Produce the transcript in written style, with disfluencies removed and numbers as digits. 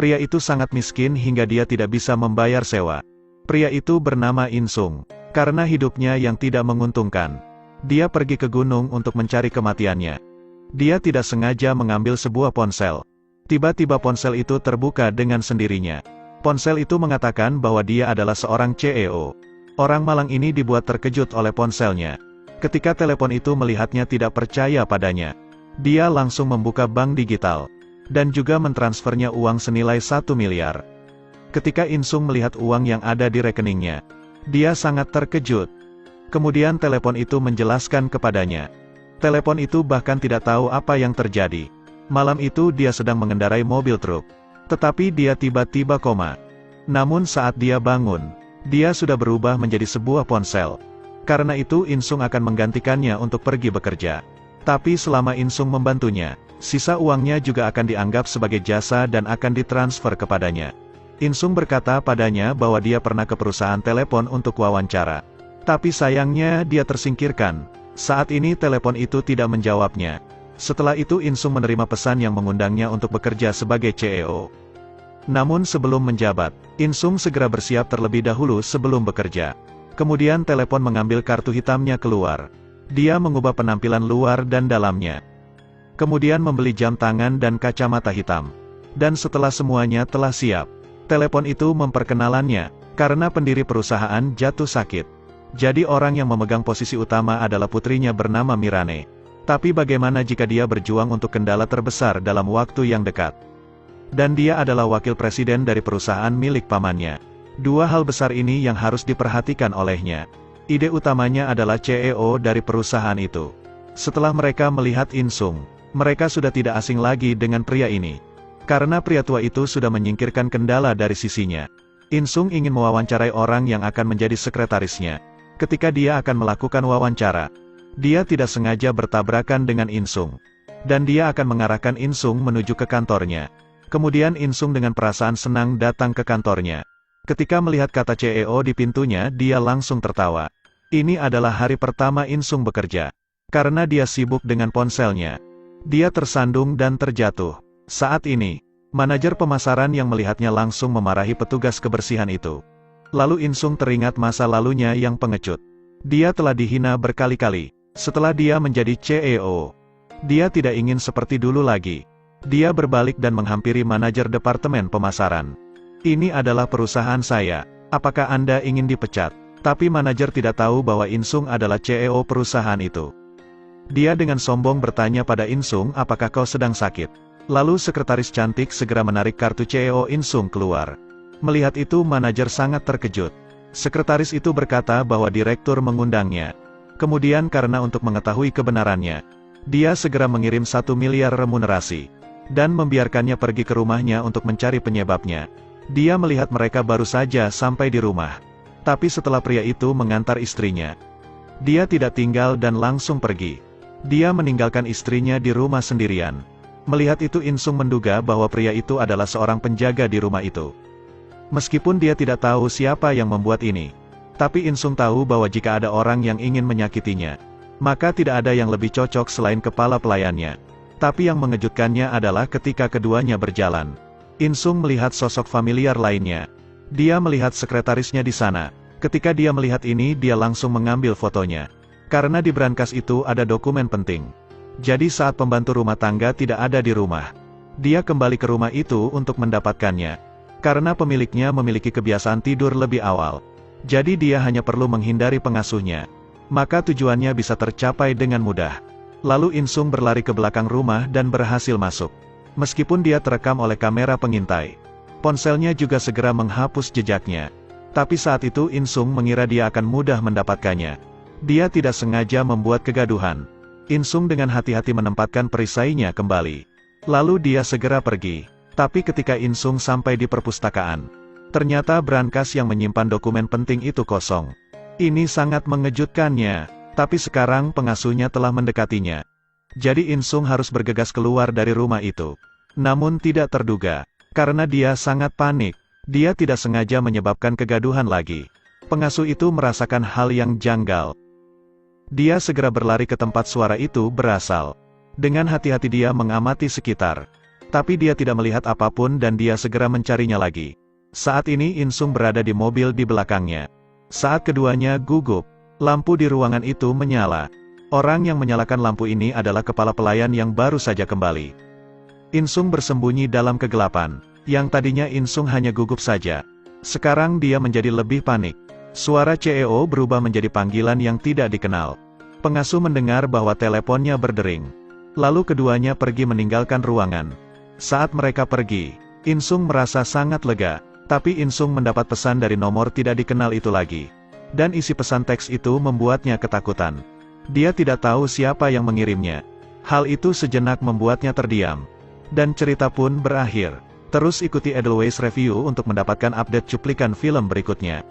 Pria itu sangat miskin hingga dia tidak bisa membayar sewa. Pria itu bernama Insung. Karena hidupnya yang tidak menguntungkan, dia pergi ke gunung untuk mencari kematiannya. Dia tidak sengaja mengambil sebuah ponsel. Tiba-tiba ponsel itu terbuka dengan sendirinya. Ponsel itu mengatakan bahwa dia adalah seorang CEO. Orang malang ini dibuat terkejut oleh ponselnya. Ketika telepon itu melihatnya tidak percaya padanya. Dia langsung membuka bank digital. Dan juga mentransfernya uang senilai 1 miliar. Ketika Insung melihat uang yang ada di rekeningnya, dia sangat terkejut. Kemudian telepon itu menjelaskan kepadanya. Telepon itu bahkan tidak tahu apa yang terjadi. Malam itu dia sedang mengendarai mobil truk. Tetapi dia tiba-tiba koma. Namun saat dia bangun, dia sudah berubah menjadi sebuah ponsel. Karena itu Insung akan menggantikannya untuk pergi bekerja. Tapi selama Insung membantunya, sisa uangnya juga akan dianggap sebagai jasa dan akan ditransfer kepadanya. Insung berkata padanya bahwa dia pernah ke perusahaan telepon untuk wawancara. Tapi sayangnya dia tersingkirkan. Saat ini telepon itu tidak menjawabnya. Setelah itu Insung menerima pesan yang mengundangnya untuk bekerja sebagai CEO. Namun sebelum menjabat, Insung segera bersiap terlebih dahulu sebelum bekerja. Kemudian telepon mengambil kartu hitamnya keluar. Dia mengubah penampilan luar dan dalamnya. Kemudian membeli jam tangan dan kacamata hitam. Dan setelah semuanya telah siap, telepon itu memperkenalannya, karena pendiri perusahaan jatuh sakit. Jadi orang yang memegang posisi utama adalah putrinya bernama Mirane. Tapi bagaimana jika dia berjuang untuk kendala terbesar dalam waktu yang dekat? Dan dia adalah wakil presiden dari perusahaan milik pamannya. Dua hal besar ini yang harus diperhatikan olehnya. Ide utamanya adalah CEO dari perusahaan itu. Setelah mereka melihat Insung, mereka sudah tidak asing lagi dengan pria ini. Karena pria tua itu sudah menyingkirkan kendala dari sisinya. Insung ingin mewawancarai orang yang akan menjadi sekretarisnya. Ketika dia akan melakukan wawancara, dia tidak sengaja bertabrakan dengan Insung. Dan dia akan mengarahkan Insung menuju ke kantornya. Kemudian Insung dengan perasaan senang datang ke kantornya. Ketika melihat kata CEO di pintunya, dia langsung tertawa. Ini adalah hari pertama Insung bekerja. Karena dia sibuk dengan ponselnya. Dia tersandung dan terjatuh. Saat ini, manajer pemasaran yang melihatnya langsung memarahi petugas kebersihan itu. Lalu Insung teringat masa lalunya yang pengecut. Dia telah dihina berkali-kali. Setelah dia menjadi CEO, dia tidak ingin seperti dulu lagi. Dia berbalik dan menghampiri manajer departemen pemasaran. Ini adalah perusahaan saya. Apakah Anda ingin dipecat? Tapi manajer tidak tahu bahwa Insung adalah CEO perusahaan itu. Dia dengan sombong bertanya pada Insung, apakah kau sedang sakit? Lalu sekretaris cantik segera menarik kartu CEO Insung keluar. Melihat itu manajer sangat terkejut. Sekretaris itu berkata bahwa direktur mengundangnya. Kemudian karena untuk mengetahui kebenarannya, dia segera mengirim 1 miliar remunerasi. Dan membiarkannya pergi ke rumahnya untuk mencari penyebabnya. Dia melihat mereka baru saja sampai di rumah. Tapi setelah pria itu mengantar istrinya, dia tidak tinggal dan langsung pergi. Dia meninggalkan istrinya di rumah sendirian. Melihat itu Insung menduga bahwa pria itu adalah seorang penjaga di rumah itu. Meskipun dia tidak tahu siapa yang membuat ini. Tapi Insung tahu bahwa jika ada orang yang ingin menyakitinya, maka tidak ada yang lebih cocok selain kepala pelayannya. Tapi yang mengejutkannya adalah ketika keduanya berjalan. Insung melihat sosok familiar lainnya. Dia melihat sekretarisnya di sana. Ketika dia melihat ini, dia langsung mengambil fotonya. Karena di brankas itu ada dokumen penting. Jadi saat pembantu rumah tangga tidak ada di rumah, dia kembali ke rumah itu untuk mendapatkannya. Karena pemiliknya memiliki kebiasaan tidur lebih awal. Jadi dia hanya perlu menghindari pengasuhnya. Maka tujuannya bisa tercapai dengan mudah. Lalu Insung berlari ke belakang rumah dan berhasil masuk. Meskipun dia terekam oleh kamera pengintai, ponselnya juga segera menghapus jejaknya. Tapi saat itu Insung mengira dia akan mudah mendapatkannya. Dia tidak sengaja membuat kegaduhan. Insung dengan hati-hati menempatkan perisainya kembali. Lalu dia segera pergi. Tapi ketika Insung sampai di perpustakaan, ternyata brankas yang menyimpan dokumen penting itu kosong. Ini sangat mengejutkannya. Tapi sekarang pengasuhnya telah mendekatinya. Jadi Insung harus bergegas keluar dari rumah itu. Namun tidak terduga. Karena dia sangat panik. Dia tidak sengaja menyebabkan kegaduhan lagi. Pengasuh itu merasakan hal yang janggal. Dia segera berlari ke tempat suara itu berasal. Dengan hati-hati dia mengamati sekitar. Tapi dia tidak melihat apapun dan dia segera mencarinya lagi. Saat ini Insung berada di mobil di belakangnya. Saat keduanya gugup, lampu di ruangan itu menyala. Orang yang menyalakan lampu ini adalah kepala pelayan yang baru saja kembali. Insung bersembunyi dalam kegelapan. Yang tadinya Insung hanya gugup saja. Sekarang dia menjadi lebih panik. Suara CEO berubah menjadi panggilan yang tidak dikenal. Pengasuh mendengar bahwa teleponnya berdering. Lalu keduanya pergi meninggalkan ruangan. Saat mereka pergi, Insung merasa sangat lega. Tapi Insung mendapat pesan dari nomor tidak dikenal itu lagi. Dan isi pesan teks itu membuatnya ketakutan. Dia tidak tahu siapa yang mengirimnya. Hal itu sejenak membuatnya terdiam. Dan cerita pun berakhir. Terus ikuti Edelweiss Review untuk mendapatkan update cuplikan film berikutnya.